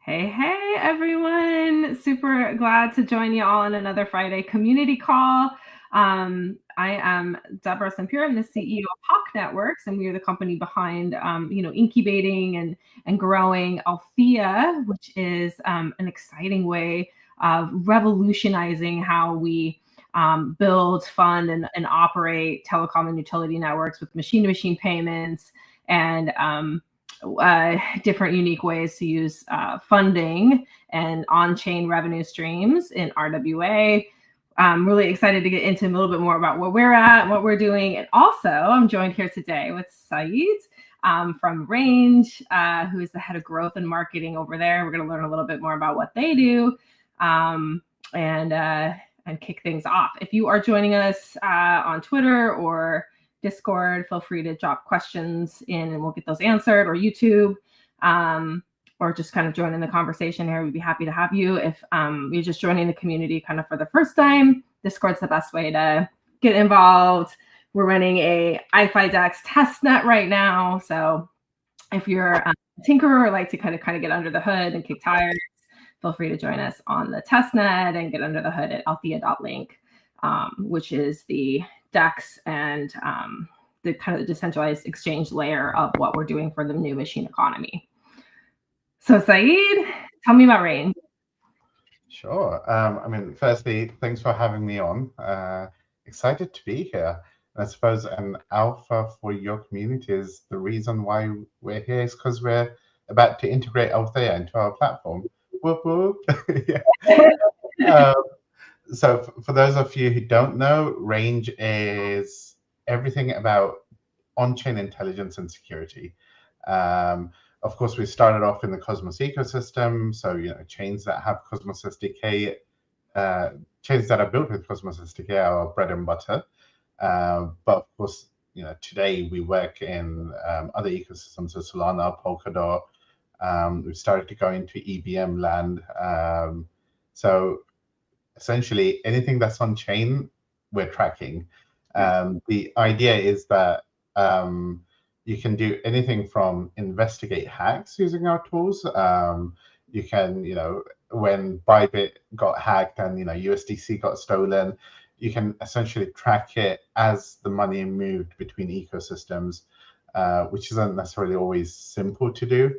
Hey, everyone. Super glad to join you all on another Friday community call. I am Deborah Sampier. I'm the CEO of Hawk Networks, and we are the company behind, incubating and growing Althea, which is an exciting way of revolutionizing how we build, fund, and operate telecom and utility networks with machine-to-machine payments and different unique ways to use funding and on-chain revenue streams in RWA. I'm really excited to get into a little bit more about where we're at, what we're doing. And also, I'm joined here today with Syed from Range, who is the head of growth and marketing over there. We're going to learn a little bit more about what they do and kick things off. If you are joining us on Twitter or Discord, feel free to drop questions in and we'll get those answered, or YouTube, or just kind of join in the conversation here. We'd be happy to have you. If you're just joining the community kind of for the first time, Discord's the best way to get involved. We're running a iFiDex testnet right now. So if you're a tinkerer or like to kind of get under the hood and kick tires, feel free to join us on the testnet and get under the hood at althea.link, which is the DEX and the kind of the decentralized exchange layer of what we're doing for the new machine economy. So Syed, tell me about Range. Sure. Firstly, thanks for having me on. Excited to be here. And I suppose an alpha for your community is the reason why we're here is because we're about to integrate Althea into our platform. Whoop, whoop. So for those of you who don't know, Range is everything about on-chain intelligence and security. Of course, we started off in the Cosmos ecosystem, so chains that have Cosmos SDK, chains that are built with Cosmos SDK are our bread and butter. But of course, today we work in other ecosystems, so Solana, Polkadot. We've started to go into EBM land. So essentially, anything that's on chain, we're tracking. The idea is that you can do anything from investigate hacks using our tools. You can, when Bybit got hacked and USDC got stolen, you can essentially track it as the money moved between ecosystems, which isn't necessarily always simple to do.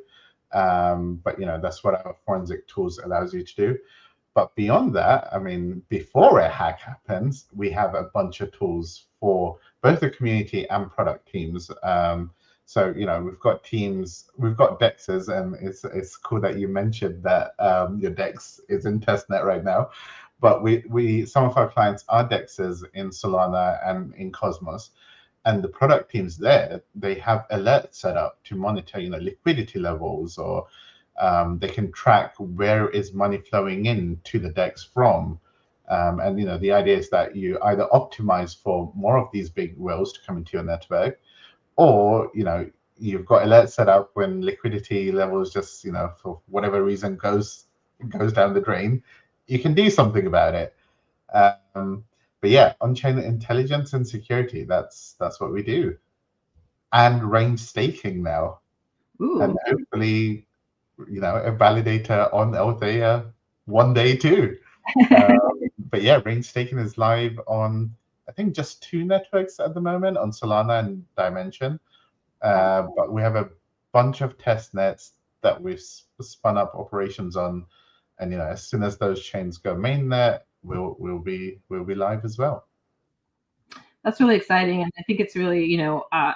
But that's what our forensic tools allows you to do. But beyond that, before a hack happens, we have a bunch of tools for both the community and product teams. So we've got teams, we've got DEXs, and it's cool that you mentioned that your DEX is in testnet right now. But we some of our clients are DEXs in Solana and in Cosmos, and the product teams there, they have alerts set up to monitor liquidity levels, or they can track where is money flowing in to the DEX from. And the idea is that you either optimize for more of these big whales to come into your network, or you've got alerts set up when liquidity levels just for whatever reason goes down the drain. You can do something about it. But yeah, on-chain intelligence and security, that's what we do. And range staking now. Ooh. And hopefully a validator on Althea one day too. But yeah, range staking is live on, I think, just 2 networks at the moment, on Solana and Dimension. But we have a bunch of test nets that we've spun up operations on, and as soon as those chains go mainnet, we'll be live as well. That's really exciting, and I think it's really,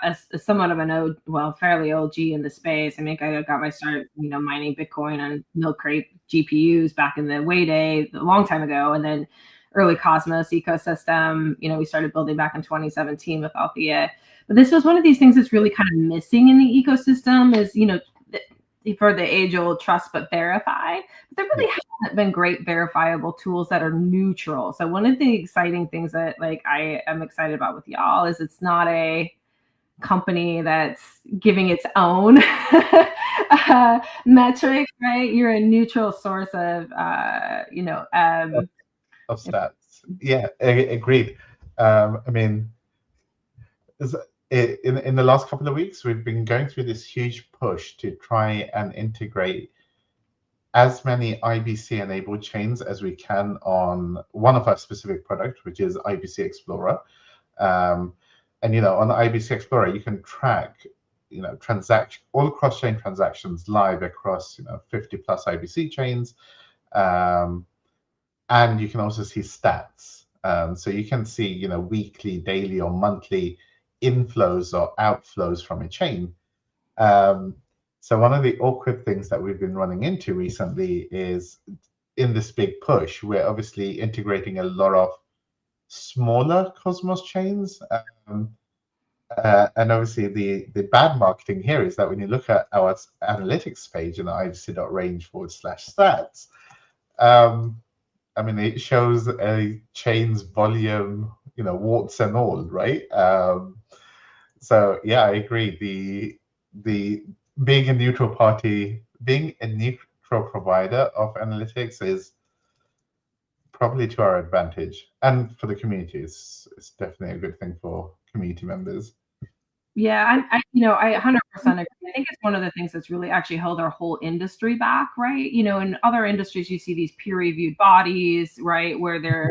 as somewhat of fairly OG in the space. I got my start, mining Bitcoin on milk crate GPUs back in the way day, a long time ago, and then early Cosmos ecosystem. We started building back in 2017 with Althea. But this was one of these things that's really kind of missing in the ecosystem is, for the age-old trust but verify. But there really haven't been great verifiable tools that are neutral. So one of the exciting things that I am excited about with y'all is it's not a company that's giving its own metrics, right? You're a neutral source of stats. Yeah, agreed. In the last couple of weeks, we've been going through this huge push to try and integrate as many IBC enabled chains as we can on one of our specific products, which is IBC Explorer. And on the IBC Explorer, you can track all cross-chain transactions live across 50 plus IBC chains, and you can also see stats. So you can see weekly, daily, or monthly inflows or outflows from a chain. So one of the awkward things that we've been running into recently is, in this big push, we're obviously integrating a lot of smaller Cosmos chains. And obviously the bad marketing here is that when you look at our analytics page in the ibc.range/stats, it shows a chain's volume, warts and all, right? So yeah, I agree. The being a neutral provider of analytics is probably to our advantage, and for the community, it's definitely a good thing for community members. Yeah, I 100% agree. I think it's one of the things that's really actually held our whole industry back, right? In other industries, you see these peer-reviewed bodies, right, where there's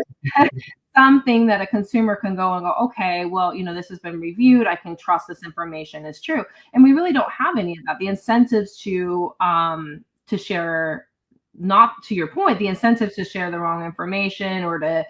something that a consumer can go and go, okay, well, this has been reviewed. I can trust this information is true. And we really don't have any of that. The incentives to share, not to your point, the incentives to share the wrong information or to,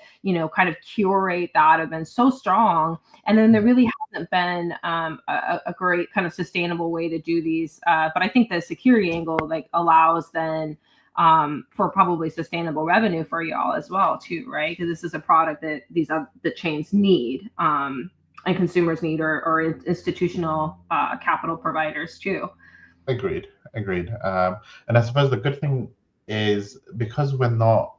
kind of curate that have been so strong. And then there really hasn't been a great kind of sustainable way to do these. But I think the security angle allows then for probably sustainable revenue for y'all as well too, right? Because this is a product that the chains need and consumers need, or institutional capital providers too. Agreed. And I suppose the good thing is, because we're not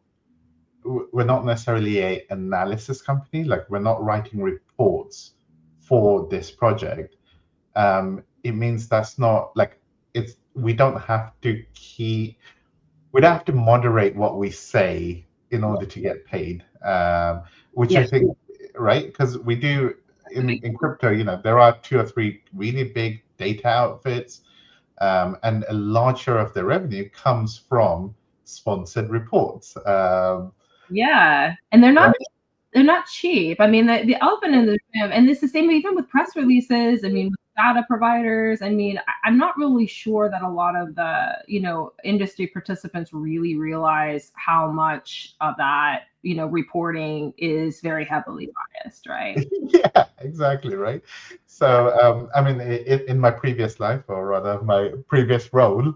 necessarily an analysis company, like we're not writing reports for this project, it means that's not like we don't have to moderate what we say in order to get paid, which I think, right? Because we do in crypto, there are 2 or 3 really big data outfits, and a large share of their revenue comes from sponsored reports. Yeah, and they're not cheap. I mean, the elephant in the room, and it's the same even with press releases. I mean, with data providers. I mean, I'm not really sure that a lot of the industry participants really realize how much of that reporting is very heavily biased, right? Yeah, exactly, right. So in my previous life, or rather my previous role,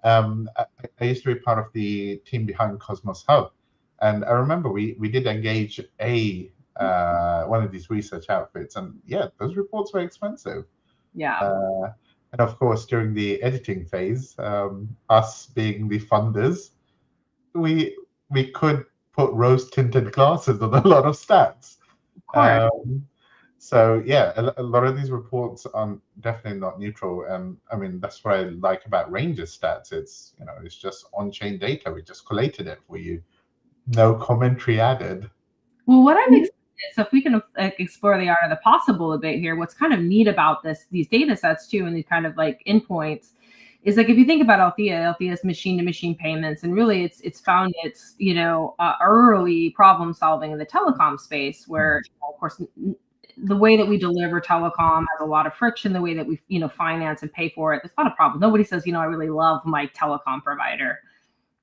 I used to be part of the team behind Cosmos Hub. And I remember we did engage one of these research outfits, and yeah, those reports were expensive. Yeah. And of course, during the editing phase, us being the funders, we could put rose-tinted glasses on a lot of stats. So yeah, a lot of these reports are definitely not neutral, and I mean that's what I like about Ranger's stats. It's it's just on-chain data. We just collated it for you. No commentary added. Well, what I'm excited, so if we can explore the art of the possible a bit here, what's kind of neat about these data sets too, and these kind of endpoints, is if you think about Althea's machine-to-machine payments, and really it's found its early problem solving in the telecom space, where of course the way that we deliver telecom has a lot of friction. The way that we finance and pay for it, there's a lot of problems. Nobody says I really love my telecom provider.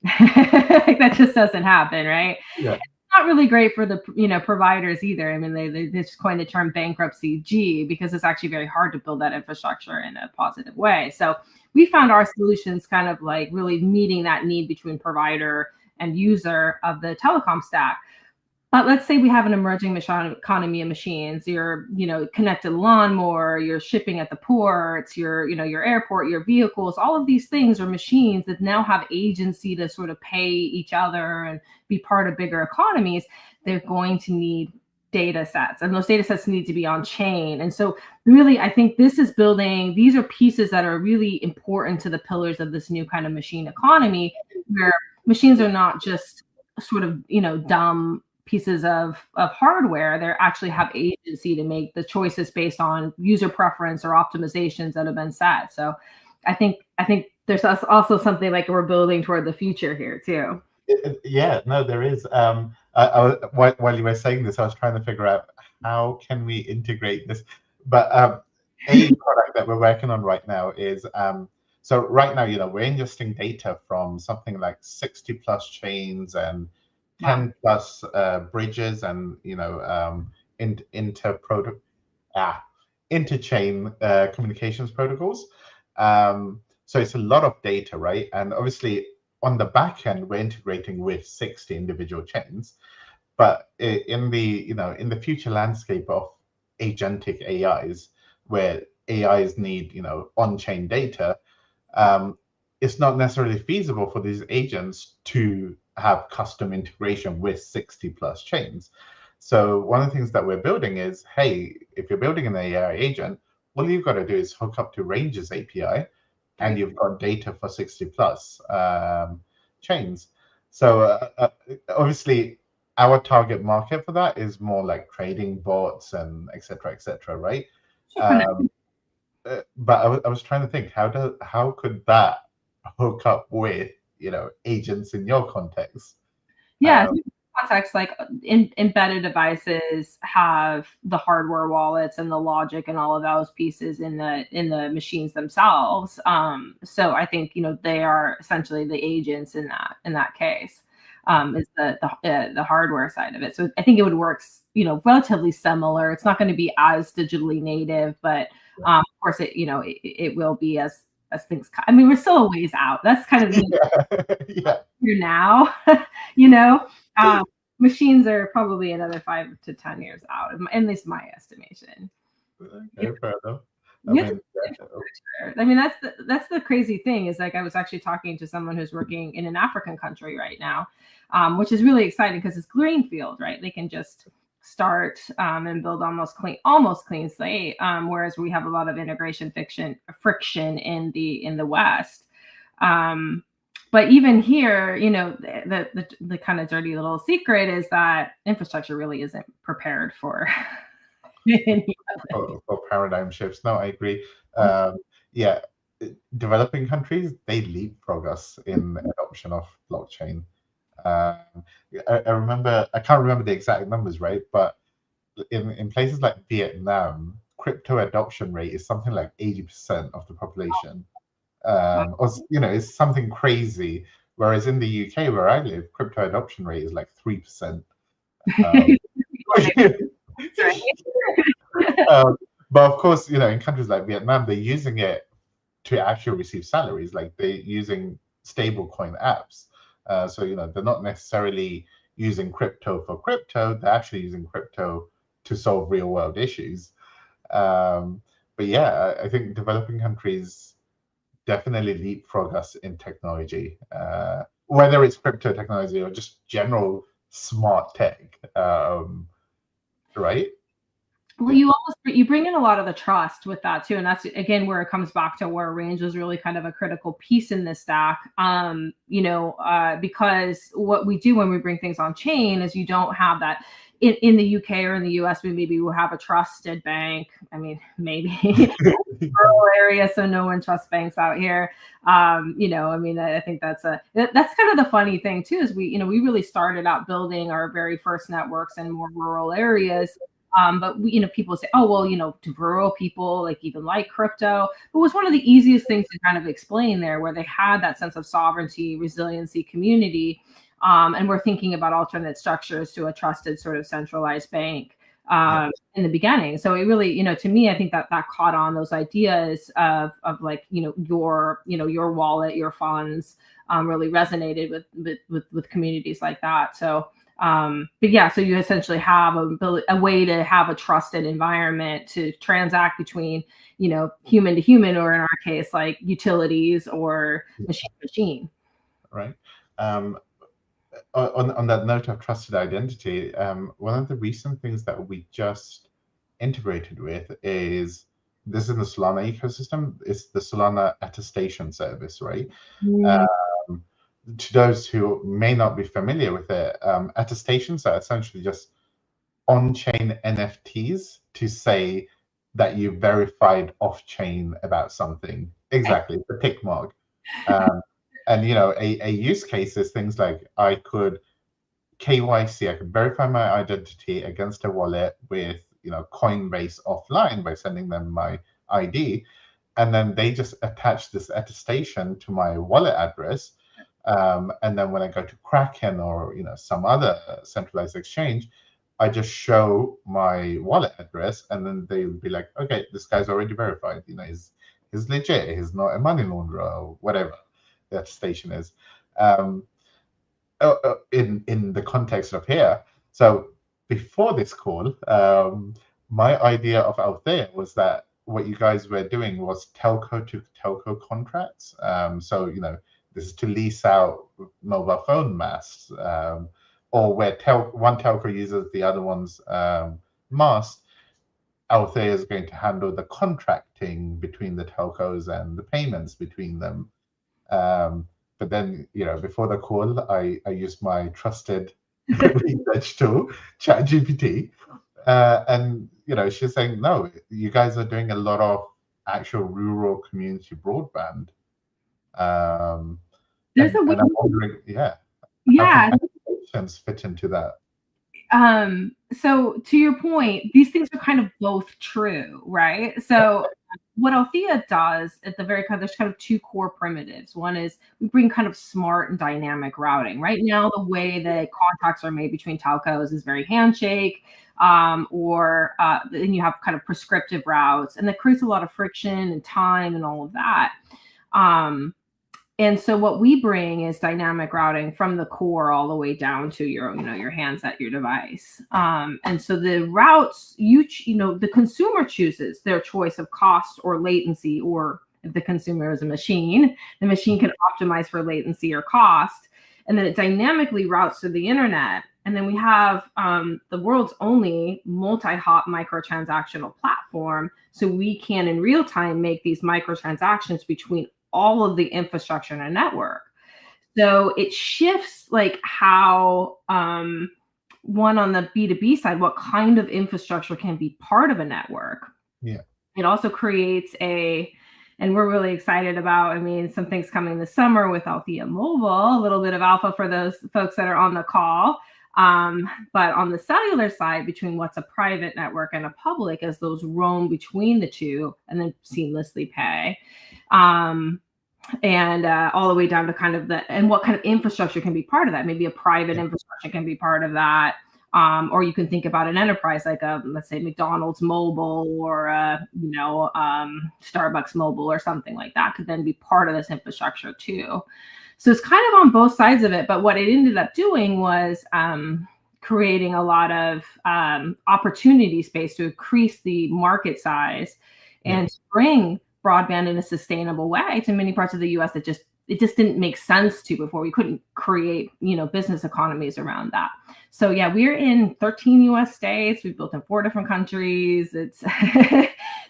That just doesn't happen, right? Yeah. It's not really great for the providers either. I mean, they just coined the term bankruptcy G, because it's actually very hard to build that infrastructure in a positive way. So we found our solutions kind of really meeting that need between provider and user of the telecom stack. But let's say we have an emerging economy of machines. Your connected lawnmower, your shipping at the ports, your airport, your vehicles. All of these things are machines that now have agency to sort of pay each other and be part of bigger economies. They're going to need data sets, and those data sets need to be on chain. And so really, I think these are pieces that are really important to the pillars of this new kind of machine economy, where machines are not just sort of dumb pieces of hardware. They actually have agency to make the choices based on user preference or optimizations that have been set. So I think there's also something like we're building toward the future here too. Yeah, no, there is. While you were saying this, I was trying to figure out how can we integrate this. But a product that we're working on right now is so right now, we're ingesting data from something like 60 plus chains and 10 plus bridges and interchain communications protocols. So it's a lot of data, right? And obviously on the back end, we're integrating with 60 individual chains. But in the future landscape of agentic AIs, where AIs need on-chain data, it's not necessarily feasible for these agents to have custom integration with 60 plus chains. So one of the things that we're building is, hey, if you're building an AI agent, all you've got to do is hook up to Range's API, and you've got data for 60 plus chains. So obviously, our target market for that is more like trading bots and et cetera, right? But I was trying to think, how could that hook up with agents in your context? Yeah, context, like embedded devices have the hardware wallets and the logic and all of those pieces in the machines themselves. So I think they are essentially the agents in that case. Is the hardware side of it. So I think it would work relatively similar. It's not going to be as digitally native, but of course it will be as things. I mean, we're still a ways out. That's kind of here now. Machines are probably another 5 to 10 years out, at least my estimation. Okay, fair enough. I mean, that's the crazy thing is, like, I was actually talking to someone who's working in an African country right now, which is really exciting because it's greenfield, right? They can just start and build almost clean slate, whereas we have a lot of integration friction in the West. But even here, the kind of dirty little secret is that infrastructure really isn't prepared for paradigm shifts. No, I agree. Yeah, developing countries, they leapfrog us in adoption of blockchain. I remember, I can't remember the exact numbers, right? But in places like Vietnam, crypto adoption rate is something like 80% of the population. Or it's something crazy. Whereas in the UK, where I live, crypto adoption rate is like 3%. But of course, in countries like Vietnam, they're using it to actually receive salaries. Like, they're using stablecoin apps. So they're not necessarily using crypto for crypto. They're actually using crypto to solve real world issues. But yeah, I think developing countries definitely leapfrog us in technology, whether it's crypto technology or just general smart tech, right? Well, you bring in a lot of the trust with that too, and that's again where it comes back to where Range is really kind of a critical piece in this stack. Because what we do when we bring things on chain is you don't have that. In the UK or in the US, we will have a trusted bank. I mean, maybe rural area, so no one trusts banks out here. I mean, I think that's kind of the funny thing too, is we really started out building our very first networks in more rural areas. But people say, oh, well, do rural people even like crypto? But it was one of the easiest things to kind of explain there, where they had that sense of sovereignty, resiliency, community. And we're thinking about alternate structures to a trusted sort of centralized bank in the beginning. So it really, to me, I think that caught on those ideas of like, your wallet, your funds really resonated with communities like that. So, but yeah, so you essentially have a way to have a trusted environment to transact between, human to human, or in our case, like utilities or machine to machine. Right. On that note of trusted identity, one of the recent things that we just integrated with is this in the Solana ecosystem. It's the Solana attestation service, right? To those who may not be familiar with it, attestations are essentially just on-chain NFTs to say that you verified off-chain about something. Exactly, the tick mark. And a use case is things like I could KYC, I could verify my identity against a wallet with Coinbase offline by sending them my ID, and then they just attach this attestation to my wallet address. And then when I go to Kraken or some other centralized exchange, I just show my wallet address, and then they would be like, okay, this guy's already verified. He's legit. He's not a money launderer or whatever the attestation is. In the context of here. So before this call, my idea of Althea was that what you guys were doing was telco to telco contracts. So this is to lease out mobile phone masts, or where one telco uses the other one's mast. Althea is going to handle the contracting between the telcos and the payments between them. But then, before the call, I used my trusted research tool, ChatGPT, and she's saying, no, you guys are doing a lot of actual rural community broadband. There's and I'm wondering, yeah, how can applications fit into that? So to your point, these things are kind of both true, right? So what Althea does at the very there's kind of two core primitives. One is we bring kind of smart and dynamic routing. Right now, the way that contracts are made between telcos is very handshake, or then you have kind of prescriptive routes, and that creates a lot of friction and time and all of that. And so what we bring is dynamic routing from the core all the way down to your handset, your device. And so the routes, the consumer chooses their choice of cost or latency, or if the consumer is a machine, the machine can optimize for latency or cost. And then it dynamically routes to the internet. And then we have the world's only multi-hop microtransactional platform. So we can in real time make these microtransactions between all of the infrastructure in a network. So it shifts like how one on the B2B side, what kind of infrastructure can be part of a network. Yeah. It also creates and we're really excited about, some things coming this summer with Althea Mobile, a little bit of alpha for those folks that are on the call. But on the cellular side, between what's a private network and a public, as those roam between the two and then seamlessly pay. And all the way down to kind of and what kind of infrastructure can be part of that. Maybe a private infrastructure can be part of that. Or you can think about an enterprise like let's say McDonald's mobile, or Starbucks mobile, or something like that could then be part of this infrastructure too. So it's kind of on both sides of it. But what it ended up doing was creating a lot of opportunity space to increase the market size and to bring broadband in a sustainable way to many parts of the U.S. that it just didn't make sense to before. We couldn't create, business economies around that. So yeah, we're in 13 U.S. states. We've built in 4 different countries. It's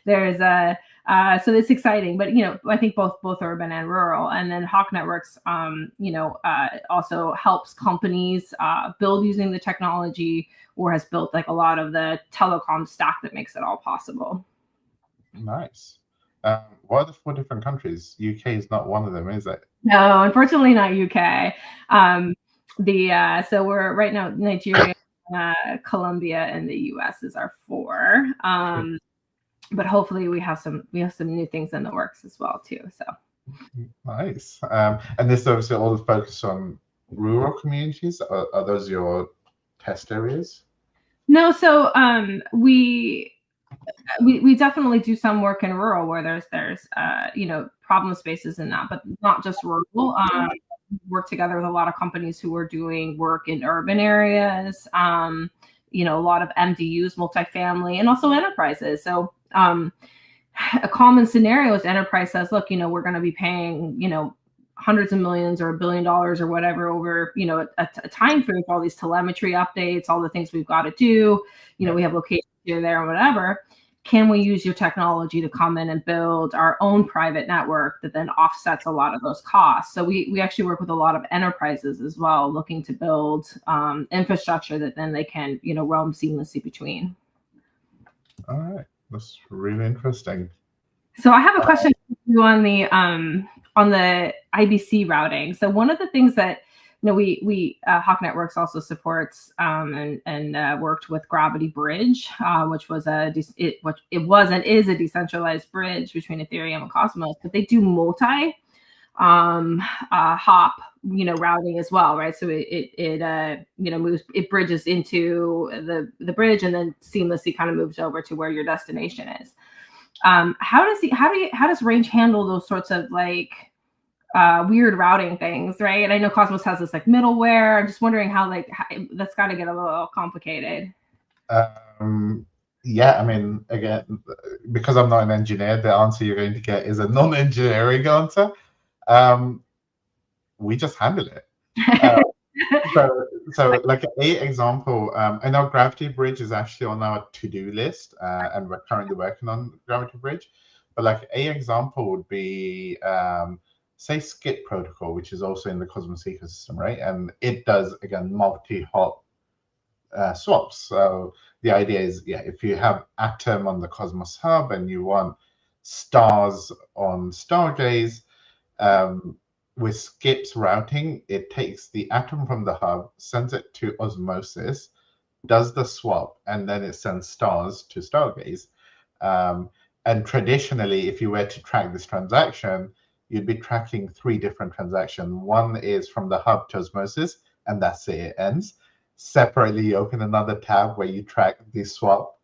there's so it's exciting, but I think both urban and rural. And then Hawk Networks, also helps companies build using the technology, or has built like a lot of the telecom stack that makes it all possible. Nice. What are the 4 different countries? UK is not one of them, is it? No, unfortunately not UK. So we're right now Nigeria, Colombia, and the US is our 4. But hopefully we have some new things in the works as well too. So nice. And this obviously all focused on rural communities. Are those your test areas? No, so we definitely do some work in rural where there's problem spaces in that, but not just rural. Work together with a lot of companies who are doing work in urban areas, a lot of MDUs, multifamily, and also enterprises. So a common scenario is enterprise says, look, we're going to be paying, hundreds of millions or $1 billion or whatever over, a time frame for all these telemetry updates, all the things we've got to do. We have locations here, there, or whatever. Can we use your technology to come in and build our own private network that then offsets a lot of those costs? So we actually work with a lot of enterprises as well, looking to build infrastructure that then they can, roam seamlessly between. All right. That's really interesting. So I have a question for you on the IBC routing. So one of the things that we Hawk Networks also supports and worked with Gravity Bridge, which was it was and is a decentralized bridge between Ethereum and Cosmos, but they do multi hop routing as well, right? So it moves, it bridges into the bridge and then seamlessly kind of moves over to where your destination is. How does Range handle those sorts of like weird routing things, right? And I know Cosmos has this like middleware. I'm just wondering how that's got to get a little complicated. Yeah, I mean, again, because I'm not an engineer, the answer you're going to get is a non-engineering answer. We just handle it. So like a example, I know Gravity Bridge is actually on our to-do list, and we're currently working on Gravity Bridge. But like a example would be, say, Skip protocol, which is also in the Cosmos ecosystem, right? And it does, again, multi-hop swaps. So the idea is, yeah, if you have Atom on the Cosmos hub and you want stars on Stargaze, with Skip's routing, it takes the Atom from the hub, sends it to Osmosis, does the swap, and then it sends stars to Stargaze. And traditionally, if you were to track this transaction, you'd be tracking 3 different transactions. One is from the hub to Osmosis, and that's it, it ends. Separately, you open another tab where you track the swap,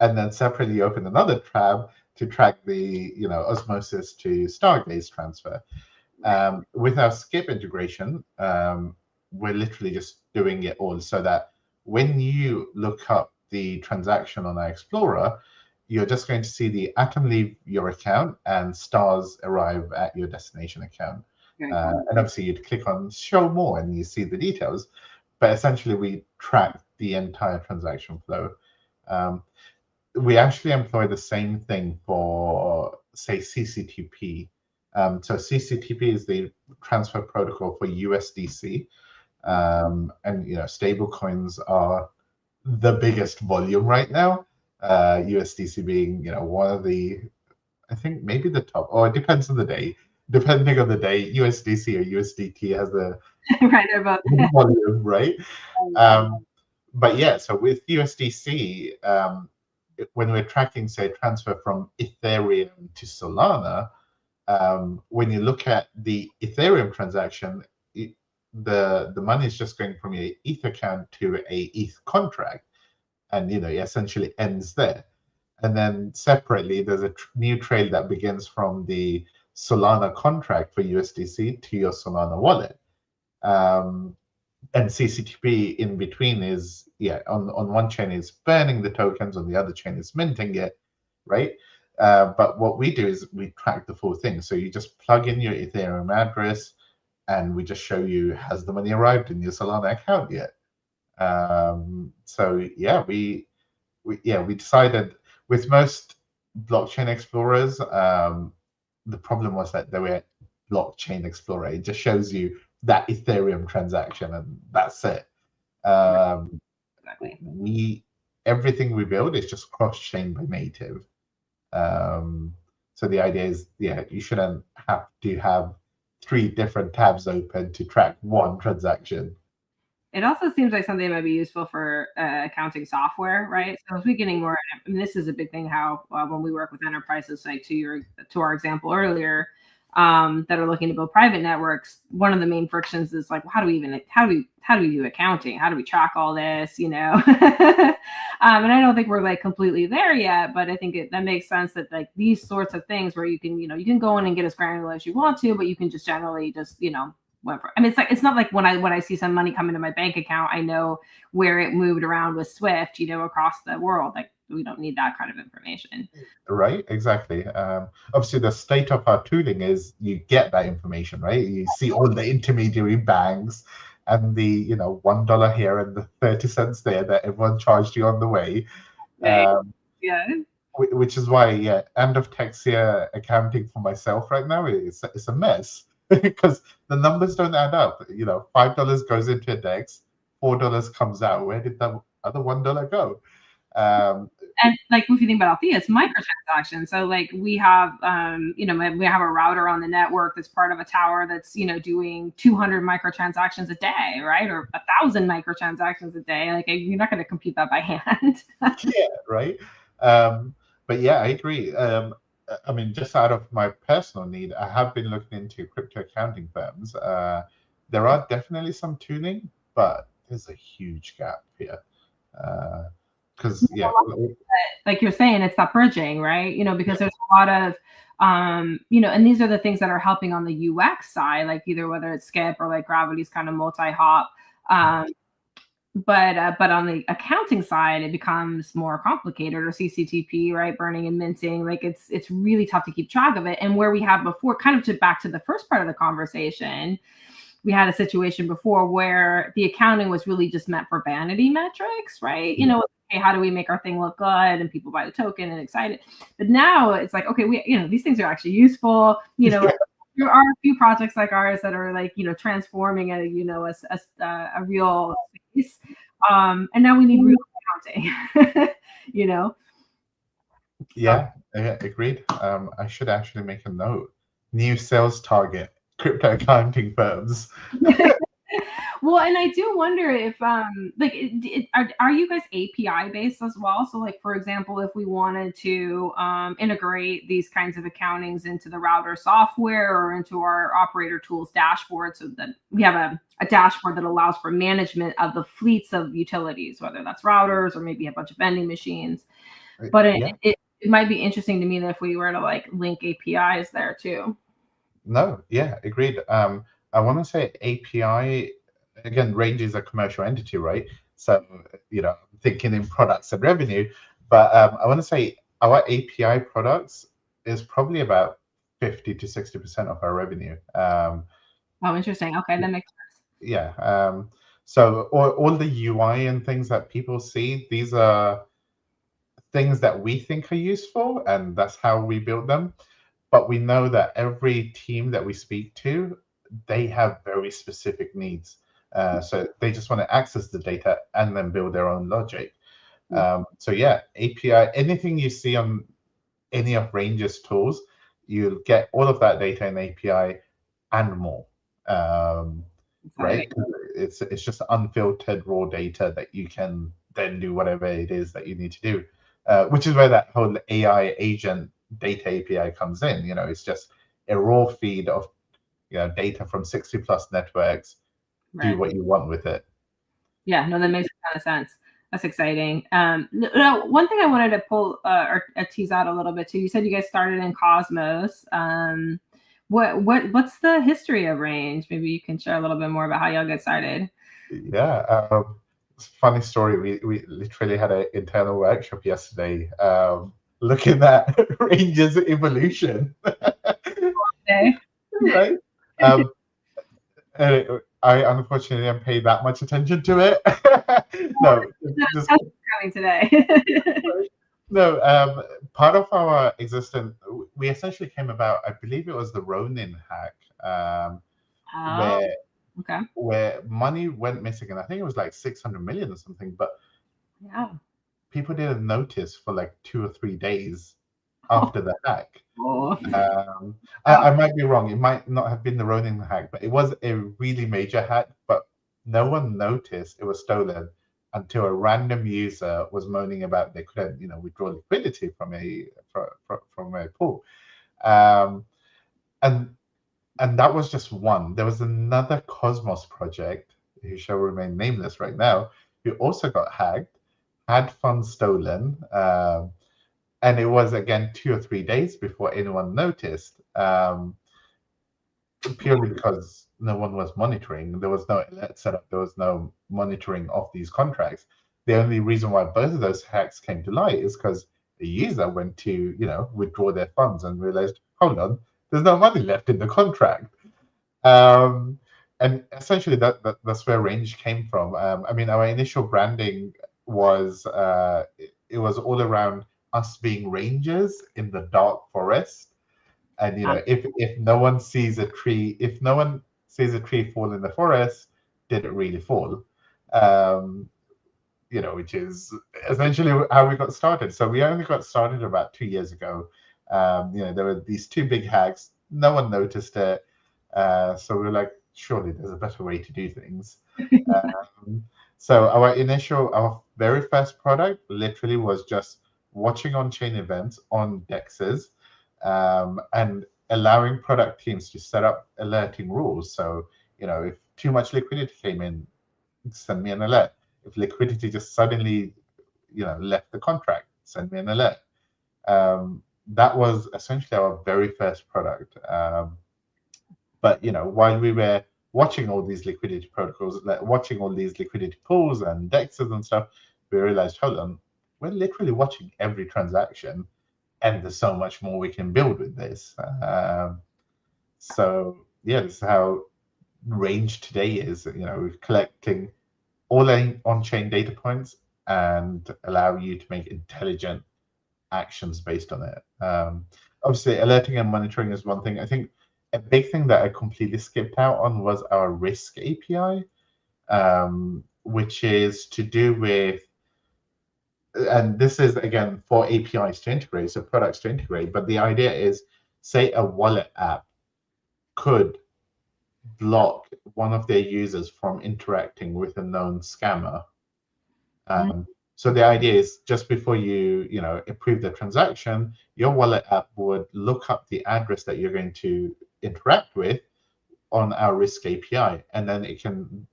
and then separately you open another tab to track the Osmosis to Stargaze transfer. With our Skip integration, we're literally just doing it all so that when you look up the transaction on our Explorer, you're just going to see the Atom leave your account and stars arrive at your destination account. And obviously you'd click on show more and you see the details, but essentially we track the entire transaction flow. We actually employ the same thing for, say, CCTP. So CCTP is the transfer protocol for USDC, and stable coins are the biggest volume right now. USDC being one of the, I think maybe the top, or it depends on the day. Depending on the day, USDC or USDT has the right about volume, right? But yeah, so with USDC, when we're tracking, say, transfer from Ethereum to Solana, when you look at the Ethereum transaction, the money is just going from your ETH account to a ETH contract, and it essentially ends there. And then separately, there's a new trail that begins from the Solana contract for USDC to your Solana wallet. And CCTP in between is, on one chain is burning the tokens, on the other chain is minting it, right? But what we do is we track the full thing. So you just plug in your Ethereum address, and we just show you, has the money arrived in your Solana account yet? So yeah, we decided with most blockchain explorers, the problem was that they were blockchain explorer. It just shows you that Ethereum transaction and that's it. exactly. Everything we build is just cross-chain by native. So the idea is, you shouldn't have to have 3 different tabs open to track one transaction. It also seems like something that might be useful for accounting software, right? So as we're getting more, this is a big thing, how when we work with enterprises, like to our example earlier, that are looking to build private networks, one of the main frictions is like, how do we do accounting? How do we track all this? And I don't think we're like completely there yet, but I think that makes sense that like these sorts of things where you can go in and get as granular as you want to, but you can just generally just whatever. I mean, it's not like when I see some money come into my bank account, I know where it moved around with Swift, across the world. Like we don't need that kind of information. Right, exactly. Obviously, the state of our tooling is you get that information, right? You see all the intermediary banks and the $1 here and the 30 cents there that everyone charged you on the way. Yeah. Which is why, end of tax year accounting for myself right now it's a mess. Because the numbers don't add up. $5 goes into a DEX, $4 comes out. Where did the other $1 go? and like if you think about Althea, it's microtransactions. So like we have, we have a router on the network that's part of a tower that's, doing 200 microtransactions a day, right? Or 1,000 microtransactions a day. Like you're not going to compute that by hand. Yeah, right. But yeah, I agree. I mean, just out of my personal need, I have been looking into crypto accounting firms. There are definitely some tuning, but there's a huge gap here. Because yeah, Like you're saying, it's that bridging, right? Because there's a lot of, and these are the things that are helping on the UX side, like either whether it's Skip or like Gravity's kind of multi-hop. But on the accounting side, it becomes more complicated, or CCTP, right? Burning and minting, like it's really tough to keep track of it. And where we had before, kind of back to the first part of the conversation, we had a situation before where the accounting was really just meant for vanity metrics, right? Hey, how do we make our thing look good and people buy the token and excited? But now it's like, okay, these things are actually useful. There are a few projects like ours that are like, transforming a real space. And now we need real accounting, Yeah, agreed. I should actually make a note. New sales target, crypto accounting firms. Well, and I do wonder if are you guys API based as well? So like, for example, if we wanted to integrate these kinds of accountings into the router software or into our operator tools dashboard, so that we have a dashboard that allows for management of the fleets of utilities, whether that's routers or maybe a bunch of vending machines. But it might be interesting to me that if we were to like link APIs there too. No, yeah, agreed. I want to say API, again, Range is a commercial entity, right? So, thinking in products and revenue, but I want to say our API products is probably about 50 to 60% of our revenue. Oh, interesting. Okay, that makes sense. Yeah. So all the UI and things that people see, these are things that we think are useful, and that's how we build them. But we know that every team that we speak to, they have very specific needs. So they just want to access the data and then build their own logic. So yeah, API, anything you see on any of Range's tools, you'll get all of that data in API and more. Right? It's just unfiltered raw data that you can then do whatever it is that you need to do. Which is where that whole AI agent data API comes in. It's just a raw feed of data from 60 plus networks. Right. Do what you want with it. Yeah, no, that makes a ton of sense. That's exciting. No, one thing I wanted to pull or tease out a little bit too. You said you guys started in Cosmos. What's the history of Range? Maybe you can share a little bit more about how y'all get started. Yeah. Funny story. We literally had an internal workshop yesterday, looking at Range's evolution. Okay. Right. I unfortunately didn't pay that much attention to it. No, just coming today. No, part of our existence, we essentially came about, I believe it was the Ronin hack, where money went missing, and I think it was like 600 million or something, but people didn't notice for like 2 or 3 days after the hack. I might be wrong. It might not have been the Ronin hack, but it was a really major hack, but no one noticed it was stolen until a random user was moaning about they couldn't, withdraw liquidity from a pool, and that was just one. There was another Cosmos project, who shall remain nameless right now, who also got hacked, had funds stolen, and it was again 2 or 3 days before anyone noticed, purely because no one was monitoring. There was no alert set up. There was no monitoring of these contracts. The only reason why both of those hacks came to light is because the user went to, withdraw their funds and realized, hold on, there's no money left in the contract. And essentially that's where Range came from. I mean, our initial branding was, it was all around us being rangers in the dark forest. And if no one sees a tree, fall in the forest, did it really fall? which is essentially how we got started. So we only got started about 2 years ago. There were these two big hacks. No one noticed it. So we were like, surely there's a better way to do things. So our very first product literally was just watching on-chain events on DEXs, and allowing product teams to set up alerting rules. So, if too much liquidity came in, send me an alert. If liquidity just suddenly, left the contract, send me an alert. That was essentially our very first product. But while we were watching all these liquidity protocols, like watching all these liquidity pools and dexes and stuff, we realized, hold on, we're literally watching every transaction, and there's so much more we can build with this. So yeah, this is how Range today is. We're collecting all on-chain data points and allow you to make intelligent actions based on it. Obviously, alerting and monitoring is one thing. I think a big thing that I completely skipped out on was our risk API, which is to do with, and this is again for APIs to integrate, so products to integrate, but the idea is, say a wallet app could block one of their users from interacting with a known scammer. So the idea is, just before you approve the transaction, your wallet app would look up the address that you're going to interact with on our risk API, and then it can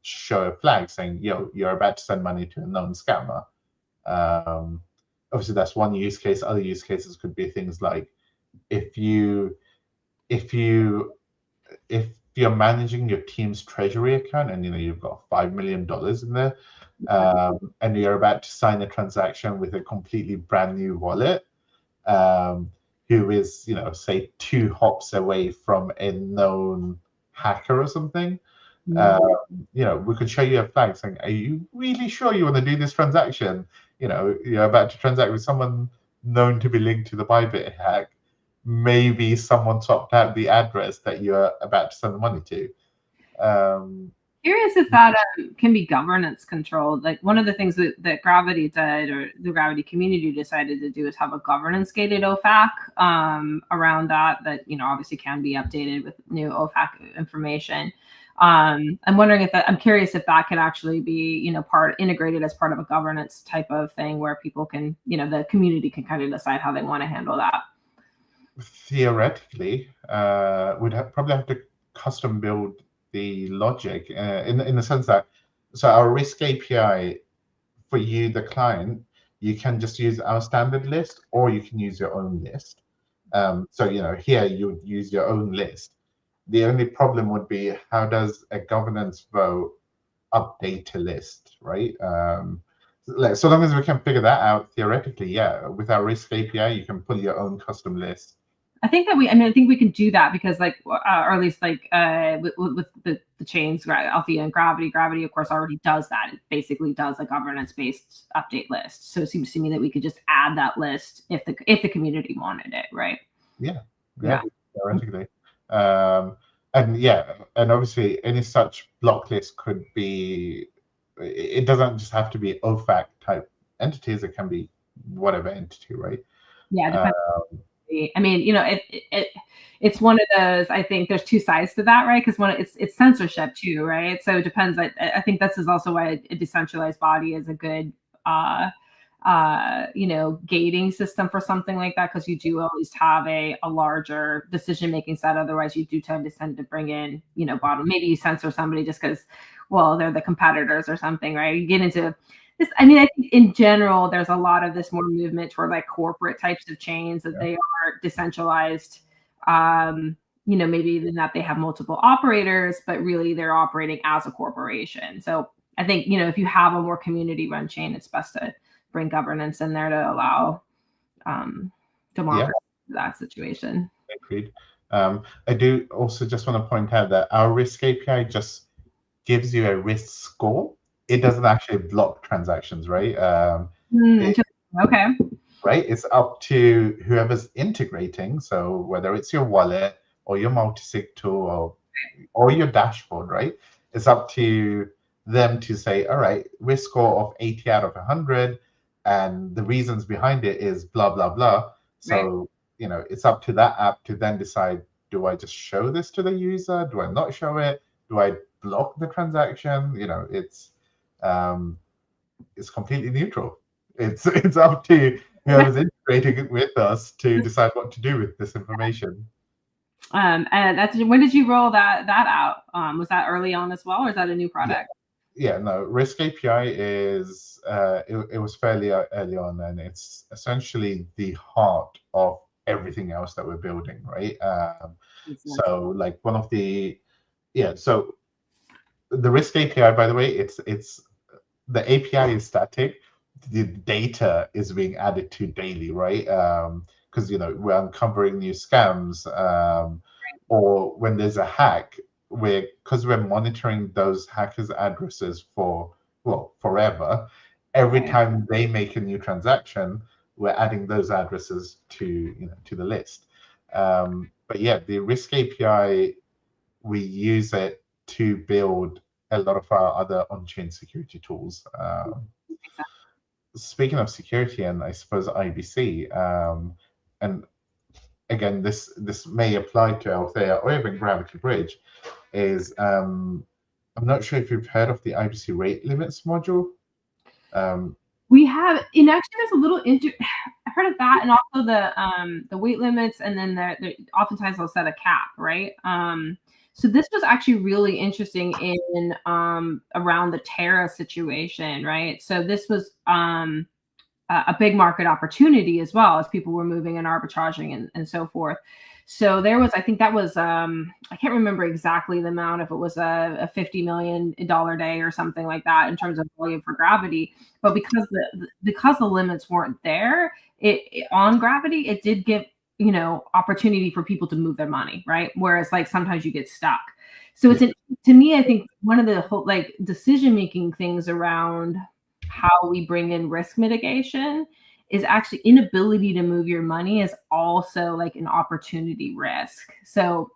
show a flag saying, you're about to send money to a known scammer. Obviously, that's one use case. Other use cases could be things like, if you're managing your team's treasury account, and you've got $5 million in there, and you're about to sign a transaction with a completely brand new wallet, who is, say, 2 hops away from a known hacker or something, we could show you a flag saying, are you really sure you want to do this transaction? You're about to transact with someone known to be linked to the Bybit hack. Maybe someone swapped out the address that you're about to send the money to. Curious if that can be governance controlled. Like, one of the things that Gravity did, or the Gravity community decided to do, is have a governance gated OFAC around that obviously can be updated with new OFAC information. I'm curious if that could actually be integrated as part of a governance type of thing, where people can the community can kind of decide how they want to handle that. Theoretically, we'd probably have to custom build the logic in the sense that, so our risk API, for you, the client, you can just use our standard list, or you can use your own list. So here you would use your own list. The only problem would be, how does a governance vote update a list, right? So long as we can figure that out, theoretically, yeah, with our risk API, you can pull your own custom list. I think we can do that, because or at least with the chains, Althea and Gravity of course already does that. It basically does a governance based update list. So it seems to me that we could just add that list if the community wanted it, right? Yeah. Theoretically. And obviously any such block list could be, it doesn't just have to be OFAC type entities, it can be whatever entity, right? Yeah, depends. It's one of those, I think there's two sides to that, right? Because it's censorship too, right? So it depends. I think this is also why a decentralized body is a good gating system for something like that, because you do always have a larger decision-making set. Otherwise you do tend to bring in, bottom. Maybe you censor somebody just because, well, they're the competitors or something, right? You get into this. I think in general, there's a lot of this more movement toward like corporate types of chains, that they are decentralized, maybe even that they have multiple operators, but really they're operating as a corporation. So I think, if you have a more community run chain, it's best to bring governance in there to allow democracy in that situation. Agreed. I do also just want to point out that our risk API just gives you a risk score. It doesn't actually block transactions, right? Okay. Right? It's up to whoever's integrating. So whether it's your wallet or your multi-sig tool or your dashboard, right? It's up to them to say, all right, risk score of 80 out of 100, and the reasons behind it is blah, blah, blah. So, it's up to that app to then decide, do I just show this to the user? Do I not show it? Do I block the transaction? It's completely neutral. It's up to whoever's integrating it with us to decide what to do with this information. And when did you roll that out? Was that early on as well, or is that a new product? Yeah, no. Risk API is it was fairly early on, and it's essentially the heart of everything else that we're building, right? So like one of the so the risk API, by the way, it's the API is static. The data is being added to daily, right? Because we're uncovering new scams, or when there's a hack, because we're monitoring those hackers' addresses for forever. Every time they make a new transaction, we're adding those addresses to the list. But yeah, the risk API, we use it to build a lot of our other on-chain security tools. Speaking of security, and I suppose IBC, and again, this may apply to Althea or even Gravity Bridge, is I'm not sure if you've heard of the IBC rate limits module. We have, and actually there's a little I heard of that, and also the weight limits, and then oftentimes they'll set a cap, right? So this was actually really interesting in around the Terra situation, right? So this was a big market opportunity as well, as people were moving and arbitraging and so forth. So there was, I think that was, I can't remember exactly the amount, if it was a $50 million day or something like that in terms of volume for Gravity. But because the limits weren't there, on Gravity, it did give, opportunity for people to move their money, right? Whereas like sometimes you get stuck. So it's to me, I think one of the whole decision-making things around how we bring in risk mitigation is actually inability to move your money is also like an opportunity risk. So,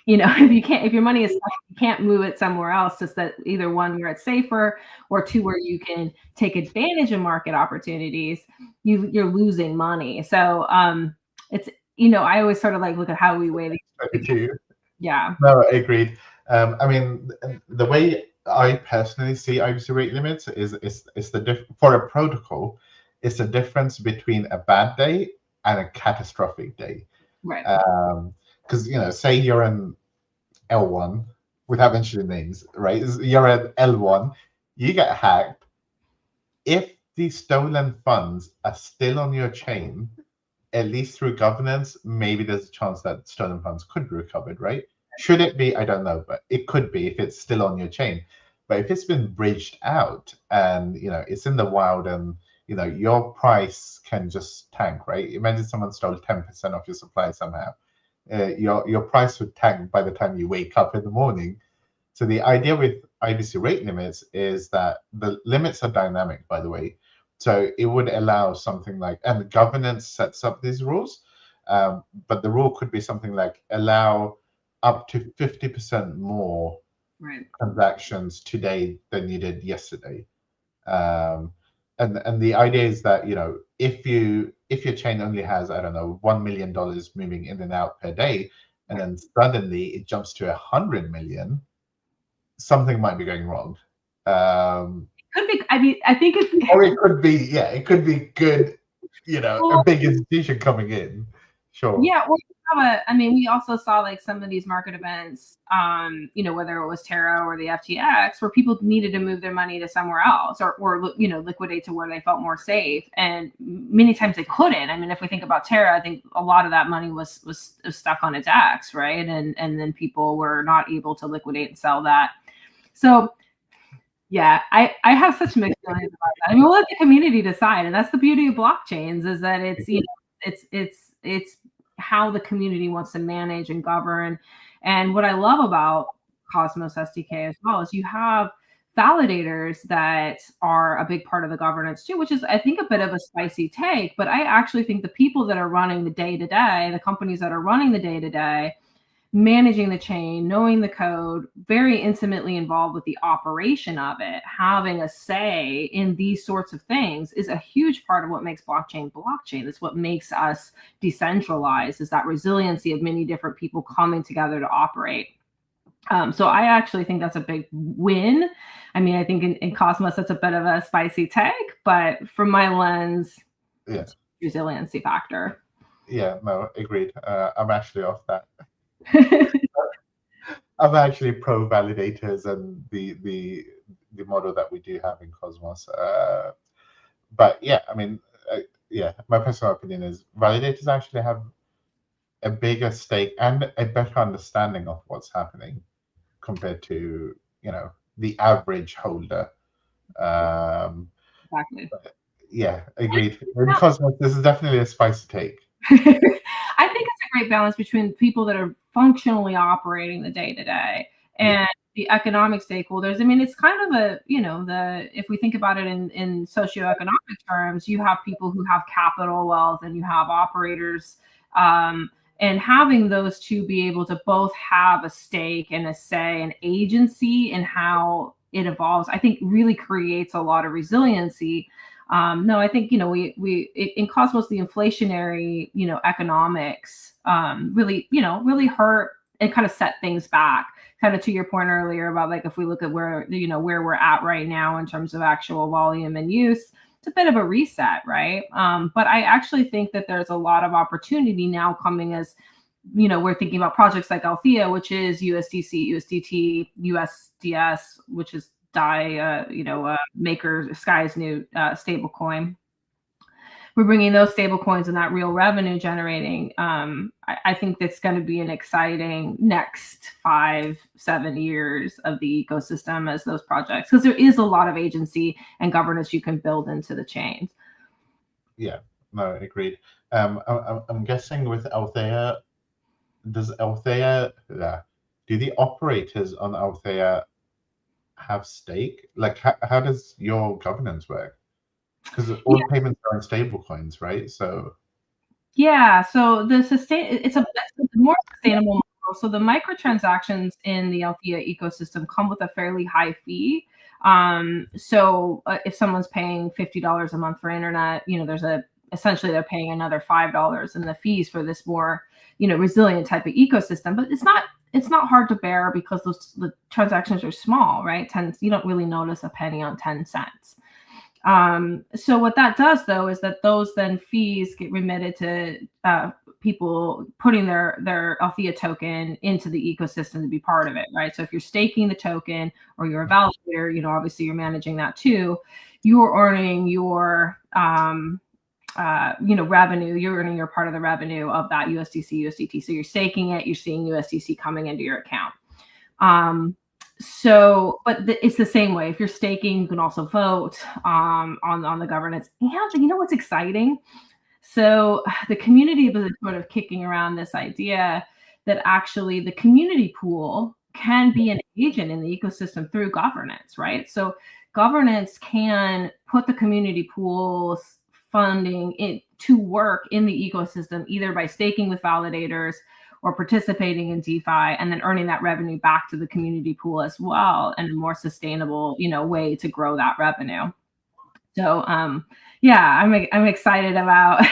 if your money is stuck, you can't move it somewhere else, just that either one, where it's safer, or two, where you can take advantage of market opportunities, you're losing money. So it's, I always sort of look at how we weigh these. Yeah. No, I agreed. I mean, the way I personally see IBC rate limits is the for a protocol, it's the difference between a bad day and a catastrophic day. Right. Because say you're an L1, without mentioning names, right? You're an L1, you get hacked. If the stolen funds are still on your chain, at least through governance, maybe there's a chance that stolen funds could be recovered, right? Should it be? I don't know, but it could be if it's still on your chain. But if it's been bridged out and it's in the wild, and your price can just tank, right? Imagine someone stole 10% of your supply somehow. Your price would tank by the time you wake up in the morning. So the idea with IBC rate limits is that the limits are dynamic, by the way. So it would allow something like, and the governance sets up these rules, but the rule could be something like allow up to 50% more transactions today than you did yesterday. And the idea is that if your chain only has, I don't know, $1 million moving in and out per day, and then suddenly it jumps to 100 million, something might be going wrong. Could be. I mean, I think it's. Or it could be, it could be good. A big institution coming in. Sure. Yeah, well, we also saw some of these market events, whether it was Terra or the FTX, where people needed to move their money to somewhere else, or liquidate to where they felt more safe, and many times they couldn't. I mean, if we think about Terra, I think a lot of that money was stuck on its DEX, right? And then people were not able to liquidate and sell that. So yeah, I have such mixed feelings about that. I mean, we'll let the community decide, and that's the beauty of blockchains, is that it's how the community wants to manage and govern. And what I love about Cosmos SDK as well is you have validators that are a big part of the governance too, which is, I think, a bit of a spicy take. But I actually think the people that are running the day-to-day, the companies that are running the day-to-day, managing the chain, knowing the code, very intimately involved with the operation of it, having a say in these sorts of things is a huge part of what makes blockchain blockchain. It's what makes us decentralized, is that resiliency of many different people coming together to operate. So I actually think that's a big win. I mean, I think in Cosmos, that's a bit of a spicy take, but from my lens, it's resiliency factor. Yeah, no, agreed. I'm actually off that. I'm actually pro validators and the model that we do have in Cosmos. But yeah, I mean, yeah, my personal opinion is validators actually have a bigger stake and a better understanding of what's happening compared to, you know, the average holder. Exactly. Yeah, agreed. In Cosmos, this is definitely a spicy take. I think it's a great balance between people that are functionally operating the day to day and the economic stakeholders. I mean, it's kind of a, you know, if we think about it in socioeconomic terms, you have people who have capital wealth and you have operators, and having those two be able to both have a stake and a say and agency in how it evolves, I think really creates a lot of resiliency. No, I think, you know, in Cosmos, the inflationary, you know, economics really, you know, really hurt and kind of set things back. Kind of to your point earlier about, like, if we look at where, you know, where we're at right now in terms of actual volume and use, it's a bit of a reset, right? But I actually think that there's a lot of opportunity now coming as, you know, we're thinking about projects like Althea, which is USDC, USDT, USDS, which is DAI, Maker Sky's new stable coin. We're bringing those stable coins and that real revenue generating. I think that's going to be an exciting next 5-7 years of the ecosystem as those projects, because there is a lot of agency and governance you can build into the chains. Yeah, no, agreed. I'm guessing with Althea, do the operators on Althea have stake? Like, how does your governance work? Because all payments are in stable coins, right? So so it's a more sustainable model. So the microtransactions in the Althea ecosystem come with a fairly high fee. So if someone's paying $50 a month for internet, you know, essentially they're paying another $5 in the fees for this more, you know, resilient type of ecosystem. But it's not hard to bear because the transactions are small, right? You don't really notice a penny on 10 cents. So what that does, though, is that those then fees get remitted to people putting their Althea token into the ecosystem to be part of it, right? So if you're staking the token or you're a validator, you know, obviously you're managing that too. You're earning your revenue. You're earning your part of the revenue of that USDC, USDT. So you're staking it. You're seeing USDC coming into your account. It's the same way. If you're staking, you can also vote on the governance. And you know what's exciting? So the community was sort of kicking around this idea that actually the community pool can be an agent in the ecosystem through governance, right? So governance can put the community pool's funding to work in the ecosystem, either by staking with validators or participating in DeFi, and then earning that revenue back to the community pool as well, and a more sustainable, you know, way to grow that revenue. So I'm excited about,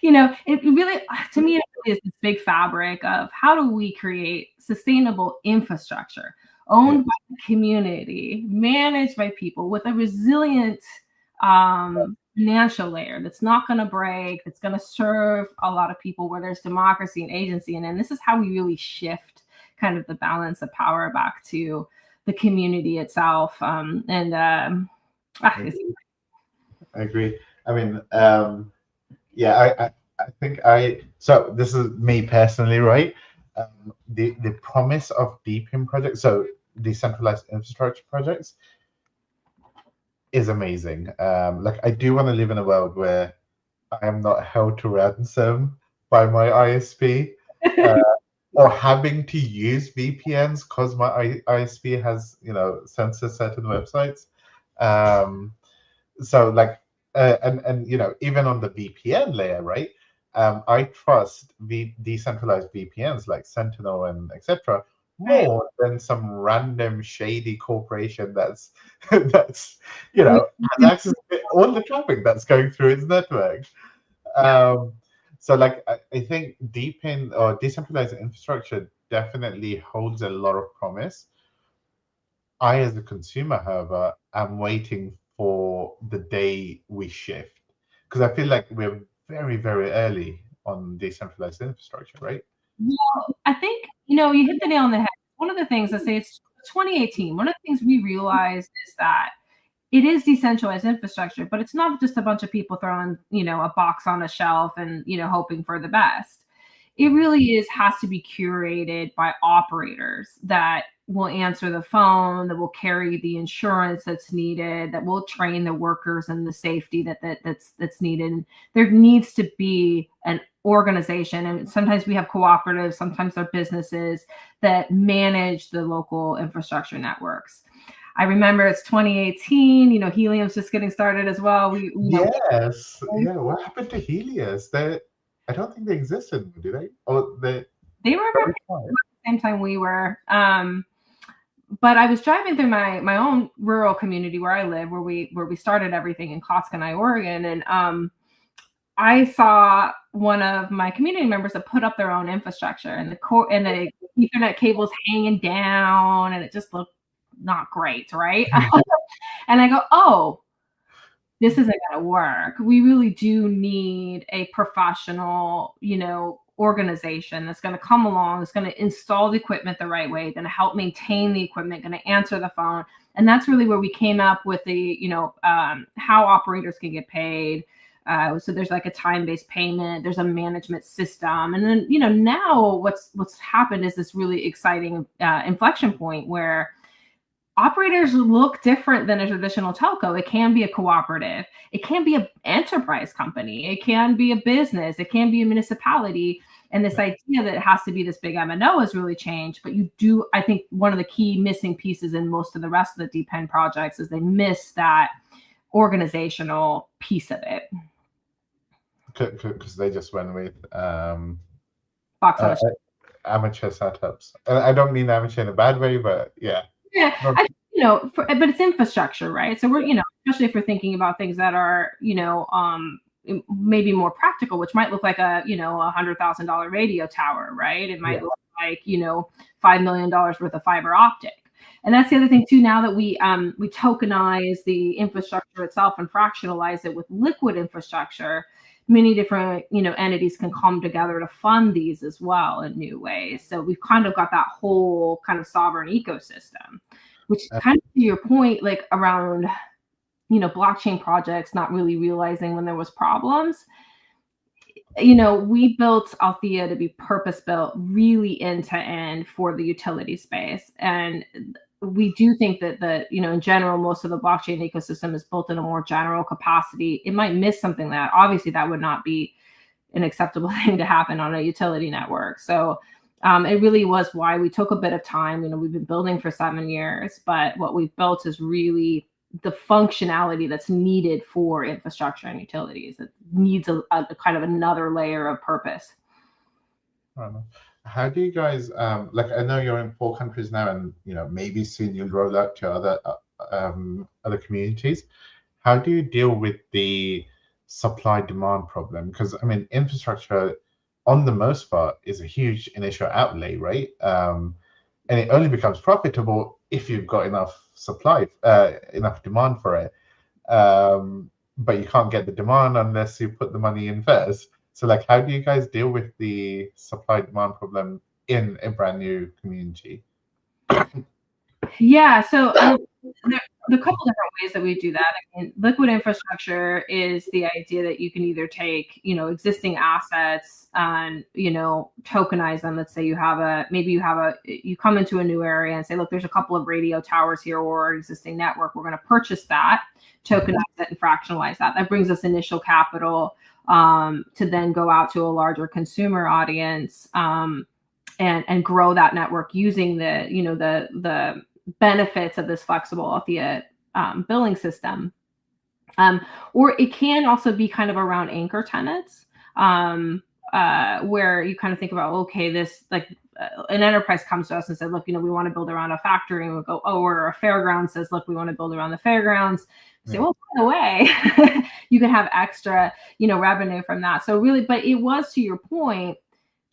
you know, it really, to me, it really is this big fabric of how do we create sustainable infrastructure owned by the community, managed by people, with a resilient financial layer that's not going to break, that's going to serve a lot of people, where there's democracy and agency. And then this is how we really shift kind of the balance of power back to the community itself. I agree. I mean, I think so this is me personally, right? The promise of DePIN projects, so decentralized infrastructure projects, is amazing. Like, I do want to live in a world where I am not held to ransom by my ISP, or having to use VPNs because my ISP has, you know, censored certain websites. So like, and you know, even on the VPN layer, right? I trust decentralized VPNs like Sentinel and etc. Right. more than some random shady corporation that's that's has access to all the traffic that's going through its network. Um, so like I think deep in or decentralized infrastructure definitely holds a lot of promise. I, as a consumer, however, am waiting for the day we shift because I feel like we're very, very early on decentralized infrastructure, right? Well, I think, you hit the nail on the head. One of the things I say it's 2018. One of the things we realized is that it is decentralized infrastructure, but it's not just a bunch of people throwing, a box on a shelf and, hoping for the best. It really has to be curated by operators that will answer the phone, that will carry the insurance that's needed, that will train the workers and the safety that's needed. There needs to be an organization, and sometimes we have cooperatives, sometimes they're businesses that manage the local infrastructure networks. I remember it's 2018, helium's just getting started as well. Yes. Yeah. What happened to Helios? I don't think they exist anymore, do they? Or they were about the same time we were. But I was driving through my own rural community where I live, where we started everything in Kotzkenai, Oregon, and I saw one of my community members that put up their own infrastructure, and the Ethernet cables hanging down, and it just looked not great, right? And I go, oh, this isn't going to work. We really do need a professional, organization that's going to come along, that's going to install the equipment the right way, going to help maintain the equipment, going to answer the phone. And that's really where we came up with the, how operators can get paid. So there's like a time-based payment, there's a management system. And then, now what's happened is this really exciting inflection point where operators look different than a traditional telco. It can be a cooperative. It can be an enterprise company. It can be a business. It can be a municipality. And this idea that it has to be this big MNO has really changed. But I think one of the key missing pieces in most of the rest of the DPEN projects is they miss that organizational piece of it. Because they just went with Box amateur setups. And I don't mean amateur in a bad way, but yeah. Yeah, but it's infrastructure, right? So we're, especially if we're thinking about things that are, maybe more practical, which might look like a $100,000 radio tower, right? It might look like, $5 million worth of fiber optic. And that's the other thing too. Now that we tokenize the infrastructure itself and fractionalize it with liquid infrastructure, many different entities can come together to fund these as well in new ways. So we've kind of got that whole kind of sovereign ecosystem, which kind of to your point, like around blockchain projects not really realizing when there was problems. We built Althea to be purpose built really end to end for the utility space. And we do think that in general, most of the blockchain ecosystem is built in a more general capacity. It might miss something that obviously that would not be an acceptable thing to happen on a utility network. So it really was why we took a bit of time. We've been building for 7 years, but what we've built is really the functionality that's needed for infrastructure and utilities. It needs a kind of another layer of purpose. How do you guys like? I know you're in 4 countries now, and maybe soon you'll roll out to other communities. How do you deal with the supply demand problem? Because I mean, infrastructure, on the most part, is a huge initial outlay, right? And it only becomes profitable if you've got enough supply, enough demand for it. But you can't get the demand unless you put the money in first. So like, how do you guys deal with the supply demand problem in a brand new community? Yeah, so there are a couple different ways that we do that. I mean, liquid infrastructure is the idea that you can either take, existing assets and, tokenize them. Let's say you come into a new area and say, look, there's a couple of radio towers here or an existing network. We're going to purchase that, tokenize it, and fractionalize that. That brings us initial capital to then go out to a larger consumer audience and grow that network using the benefits of this flexible Althea billing system. Or it can also be kind of around anchor tenants. where you kind of think about, okay, this like an enterprise comes to us and said, look, we want to build around a factory, and we'll go, oh, or a fairground says, look, we want to build around the fairgrounds. Say, well, by the way, you can have extra, revenue from that. So really, but it was, to your point,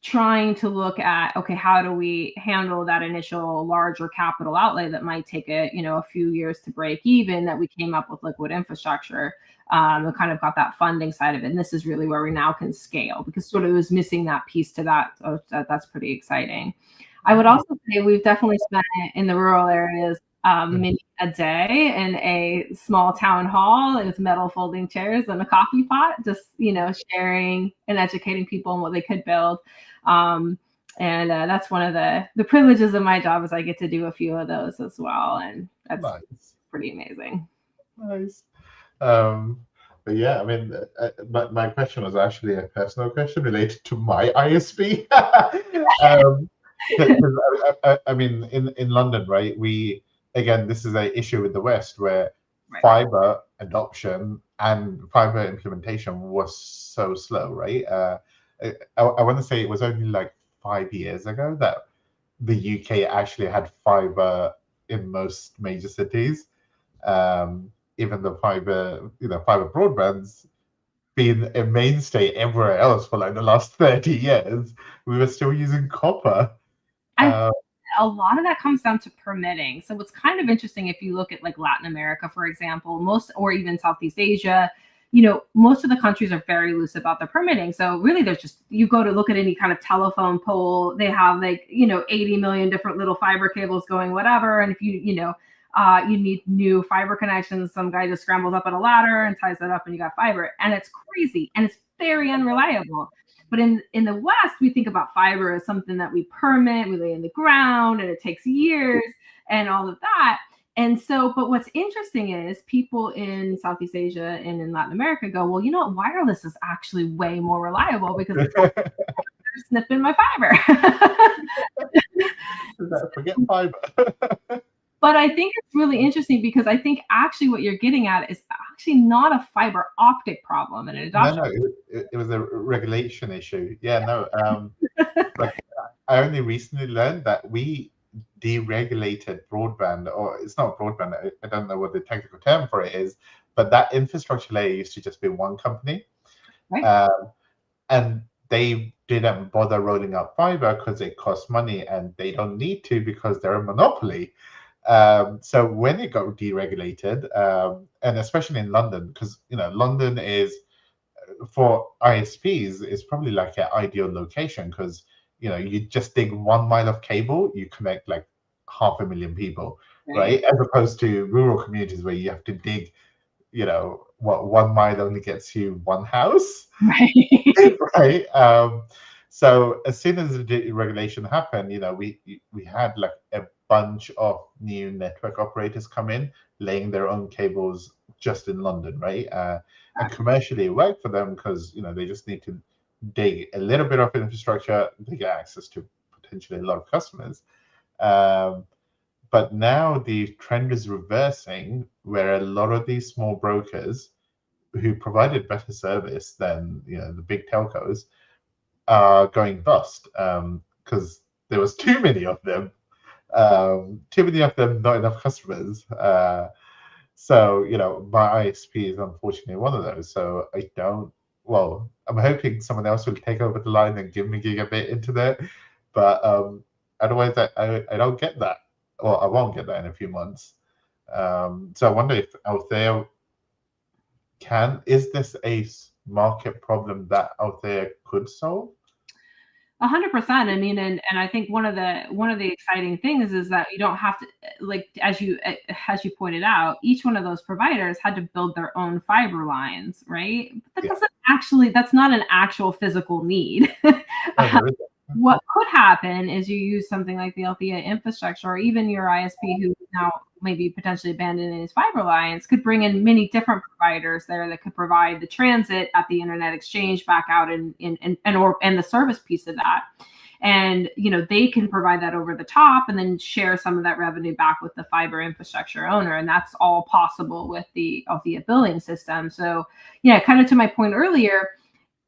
trying to look at, okay, how do we handle that initial larger capital outlay that might take a few years to break even, that we came up with liquid infrastructure, and kind of got that funding side of it. And this is really where we now can scale, because sort of was missing that piece to that. So that's pretty exciting. I would also say we've definitely spent it in the rural areas, maybe a day in a small town hall with metal folding chairs and a coffee pot, just, sharing and educating people on what they could build. And that's one of the privileges of my job, is I get to do a few of those as well. And that's nice. Pretty amazing. Nice. But yeah, I mean, my question was actually a personal question related to my ISP. I mean, in London, right, again, this is an issue with the West, where fiber adoption and fiber implementation was so slow, right? I want to say it was only like 5 years ago that the UK actually had fiber in most major cities. Even the fiber broadband's been a mainstay everywhere else for like the last 30 years. We were still using copper. A lot of that comes down to permitting. So what's kind of interesting, if you look at like Latin America, for example, or even Southeast Asia, most of the countries are very loose about their permitting. So really, there's just, you go to look at any kind of telephone pole, they have like, 80 million different little fiber cables going, whatever. And if you need new fiber connections, some guy just scrambles up on a ladder and ties that up, and you got fiber. And it's crazy, and it's very unreliable. But in the West, we think about fiber as something that we permit, we lay in the ground, and it takes years and all of that. And so, but what's interesting is people in Southeast Asia and in Latin America go, well, wireless is actually way more reliable, because they're snipping my fiber. Forget fiber. But I think it's really interesting, because I think actually what you're getting at is actually not a fiber optic problem and an adoption. No, it was a regulation issue. Yeah, no. Like, I only recently learned that we deregulated broadband, or it's not broadband, I don't know what the technical term for it is, but that infrastructure layer used to just be one company. Right. And they didn't bother rolling out fiber because it costs money, and they don't need to because they're a monopoly. So when it got deregulated, and especially in London, because London is, for ISPs, is probably like an ideal location, because you just dig 1 mile of cable, you connect like 500,000 people, right? As opposed to rural communities where you have to dig, 1 mile only gets you one house, right? So as soon as the deregulation happened, we had like a bunch of new network operators come in, laying their own cables just in London, right? And commercially it worked for them, because they just need to dig a little bit of infrastructure to get access to potentially a lot of customers. But now the trend is reversing, where a lot of these small brokers who provided better service than the big telcos are going bust, because there was too many of them. Not enough customers. So my ISP is unfortunately one of those. So I'm hoping someone else will take over the line and give me gigabit internet, but otherwise I don't get that, or I won't get that in a few months. So I wonder if Althea is this a market problem that Althea could solve? 100%. I mean, and I think one of the exciting things is that you don't have to, like, as you pointed out, each one of those providers had to build their own fiber lines, right? But that's not an actual physical need. What could happen is you use something like the Althea infrastructure, or even your ISP, who now maybe potentially abandoning his fiber lines, could bring in many different providers there that could provide the transit at the internet exchange back out and the service piece of that. And they can provide that over the top, and then share some of that revenue back with the fiber infrastructure owner. And that's all possible with the Althea billing system. So kind of to my point earlier,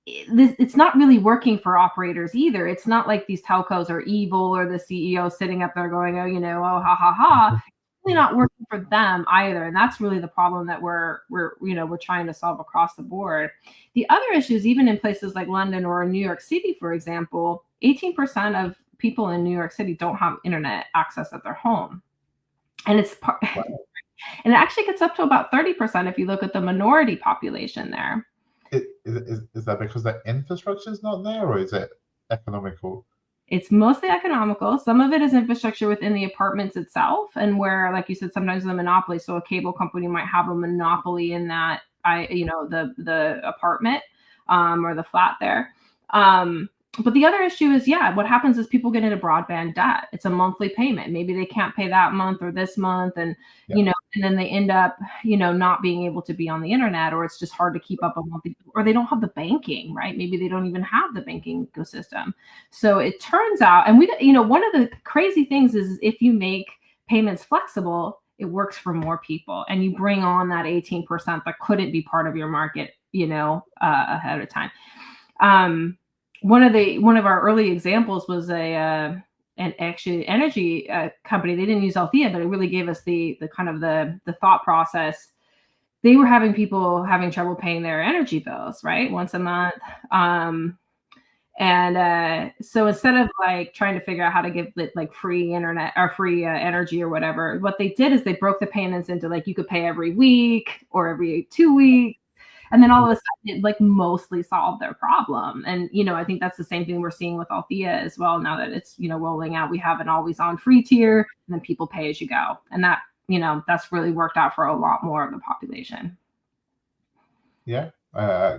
it's not really working for operators either. It's not like these telcos are evil or the CEO sitting up there going, oh, oh, ha ha ha. It's really not working for them either, and that's really the problem that we're trying to solve across the board. The other issues, even in places like London or New York City, for example, 18% of people in New York City don't have internet access at their home, and it's wow. And it actually gets up to about 30% if you look at the minority population there. Is that because the infrastructure is not there, or is it economical? It's mostly economical. Some of it is infrastructure within the apartments itself, and where, like you said, sometimes the monopoly. So a cable company might have a monopoly in that, the apartment or the flat there. But the other issue is, what happens is people get into broadband debt. It's a monthly payment. Maybe they can't pay that month or this month, and and then they end up, not being able to be on the internet, or it's just hard to keep up a monthly, or they don't have the banking, right? Maybe they don't even have the banking ecosystem. So it turns out, and one of the crazy things is if you make payments flexible, it works for more people, and you bring on that 18% that couldn't be part of your market, ahead of time. One of our early examples was an energy company. They didn't use Althea, but it really gave us the kind of the thought process. They were having people having trouble paying their energy bills, right, once a month. So instead of like trying to figure out how to give it like free internet or free energy or whatever, what they did is they broke the payments into like you could pay every week or every 2 weeks. And then all of a sudden, it like mostly solved their problem. And, I think that's the same thing we're seeing with Althea as well. Now that it's, rolling out, we have an always on free tier, and then people pay as you go. And that, that's really worked out for a lot more of the population. Yeah. I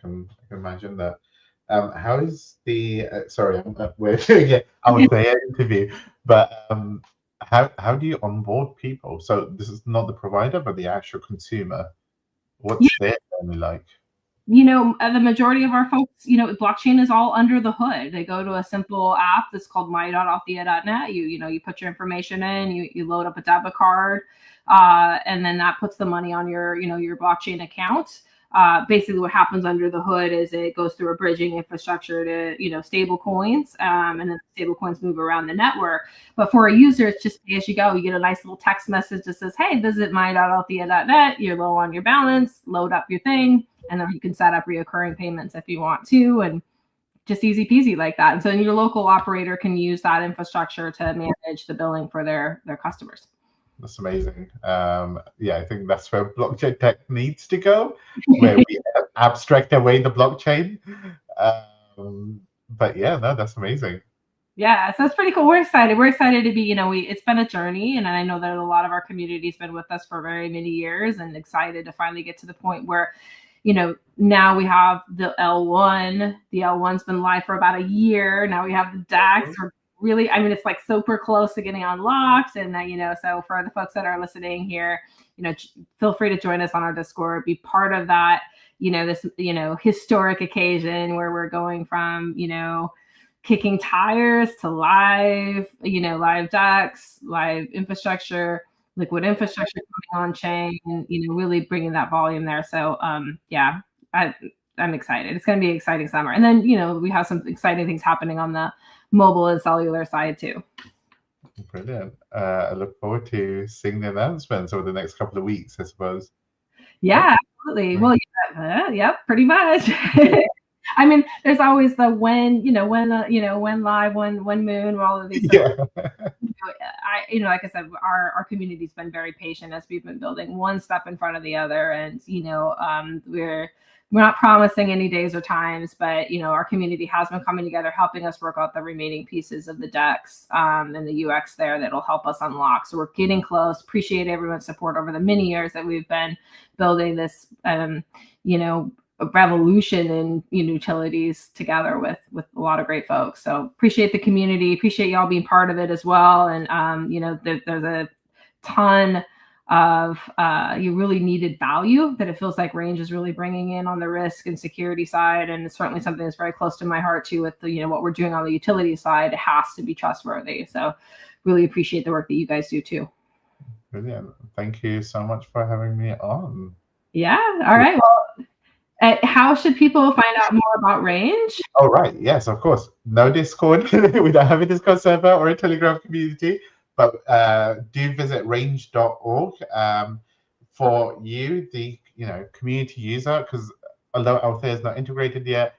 can imagine that. How is the, sorry, we're doing it, Althea interview, but how do you onboard people? So this is not the provider, but the actual consumer. What's their journey like? The majority of our folks, blockchain is all under the hood. They go to a simple app that's called my.althea.net. You put your information in, you load up a debit card, and then that puts the money on your blockchain account. Basically what happens under the hood is it goes through a bridging infrastructure to, stable coins, and then stable coins move around the network. But for a user, it's just pay as you go. You get a nice little text message that says, hey, visit my.althea.net. You're low on your balance, load up your thing, and then you can set up reoccurring payments if you want to, and just easy peasy like that. And so then your local operator can use that infrastructure to manage the billing for their customers. That's amazing. I think that's where blockchain tech needs to go, where we abstract away the blockchain. But that's amazing. Yeah, so it's pretty cool. We're excited. We're excited to be, it's been a journey, and I know that a lot of our community's been with us for very many years, and excited to finally get to the point where, now we have the L1. The L1's been live for about a year. Now we have the DAX. Really, it's like super close to getting unlocked. And so for the folks that are listening here, feel free to join us on our Discord, be part of that, this, historic occasion where we're going from, kicking tires to live, live DAX, live infrastructure, liquid infrastructure coming on chain, really bringing that volume there. So, I'm excited. It's going to be an exciting summer. And then, we have some exciting things happening on the mobile and cellular side too. Brilliant. I look forward to seeing the announcements over the next couple of weeks, I suppose. Yeah, absolutely. Well, pretty much. There's always the when live, when moon, all of these. Yeah. Like I said, our community's been very patient as we've been building one step in front of the other, and we're not promising any days or times, but our community has been coming together, helping us work out the remaining pieces of the DEX and the UX there that'll help us unlock. So we're getting close. Appreciate everyone's support over the many years that we've been building this, a revolution in utilities together with a lot of great folks. So appreciate the community. Appreciate y'all being part of it as well. And there's a ton of you really needed value that it feels like Range is really bringing in on the risk and security side, and it's certainly something that's very close to my heart too with the, what we're doing on the utility side. It has to be trustworthy, so really appreciate the work that you guys do too. Brilliant. Thank you so much for having me on. Yeah, all right, well, How should people find out more about Range? Oh, right. Yes, of course. No Discord. We don't have a Discord server or a Telegram community, but do visit range.org. For you, the community user, because although Althea is not integrated yet,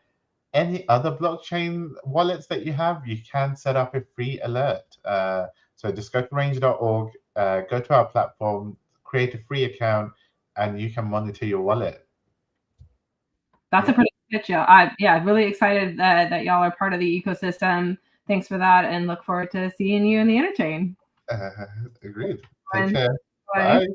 any other blockchain wallets that you have, you can set up a free alert. So just go to range.org, go to our platform, create a free account, and you can monitor your wallet. That's a pretty good pitch. I'm really excited that y'all are part of the ecosystem. Thanks for that, and look forward to seeing you in the interchain. Agreed. Take care. Bye. Bye.